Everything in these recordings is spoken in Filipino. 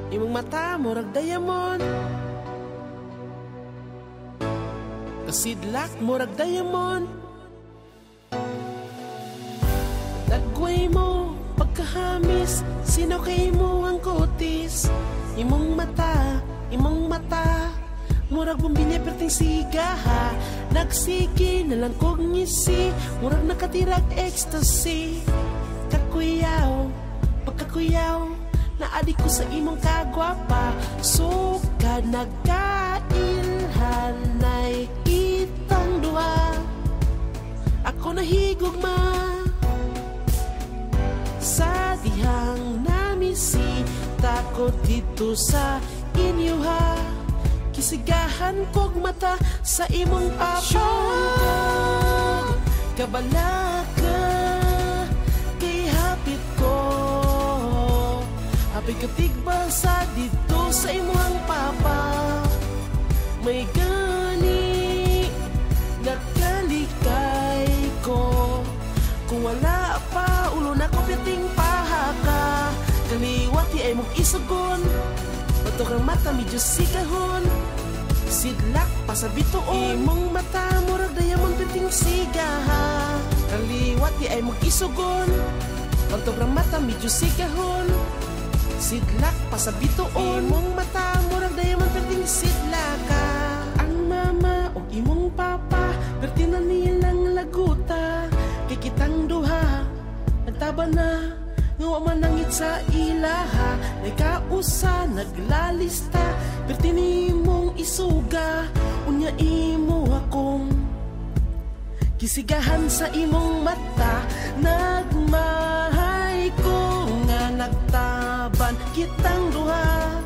Imong mata murag diamond, kasidlak murag diamond. Dagway mo pagkahamis, sino kay mo ang kutis. Imong mata murag bumbilya perting sigaha. Nagsiki na lang kog ngisi, murag nakatirag ecstasy. Kakuyaw, pagkakuyaw, naadi ko sa imong kagwapa. Suka nagkailhanay kitang duha. Ako nahigugma sa dihang namisi, takot dito sa inyo ha. Kisigahan kog mata sa imong apog. Kabala ka kay hapit ko, hapit katigba sa dito sa imong papa. May gani nakalikay ko, kung wala pa ulo na ko piting pahaka. Kaliwati ay mong isugon, batok ang mata medyo sigahon. Sidlak pa sa bituon, imong mata murag diamond piting sigaha. Kaliwati ay mong isugon, batok ang mata medyo sigahon. Sidlak pa sa bituon, imong mata murag diamond piting sidlaka. Ang mama o imong papa pertinan nilang laguta, kay kitang duha nagtaba na nga manangit sa ilaha. Nagkausa naglalista, pertini mong isuga, unya imo akong kisigahan sa imong mata. Nagmahay ko nga nagtaban kitang duha,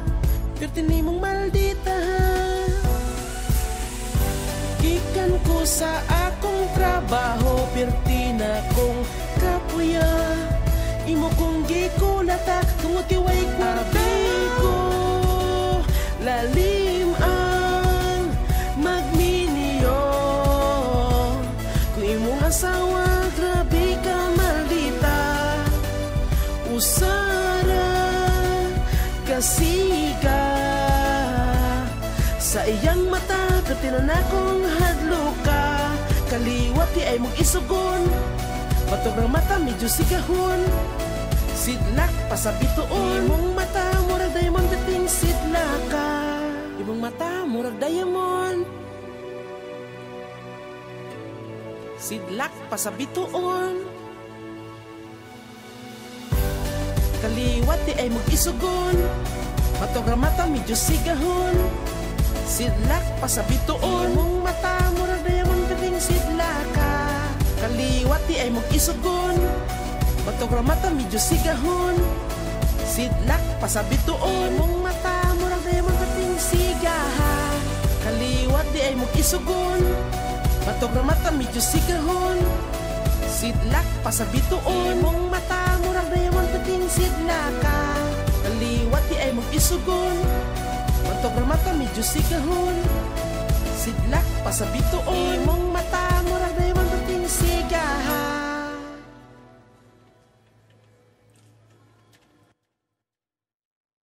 pertini mong maldita. Gikan ko sa akong trabaho, pertina kong kapuya. Imo kong gikulata, tungod kiway kwartiko. Lalim ang magminiyo, kung imong asawa, grabe ka maldita. Usara kasiga sa iyang mata, pertinan akong hadluka. Kaliwati ay mong isugon, batok ng mata medyo sigahon. Sidlak pa sa bituon, imong mata murag diamond piting sidlaka. Imong mata murag diamond, sidlak pa sa bituon. Kaliwati ay mong isugon, batok ng mata medyo sigahon. Sidlak pa sa bituon, imong mata murag diamond piting sidlaka. Kaliwati ay mong isugon, batok ng mata medyo sigahon. Sidlak pa sa bituon, imong mata murag diamond piting sigaha. Kaliwati ay mong isugon, batok ng mata medyo sigahon. Sidlak pa sa bituon, imong mata murag diamond piting sidlaka. Kaliwati ay mong isugon, batok ng mata medyo sigahon. Sidlak pa sa bituon, imong mata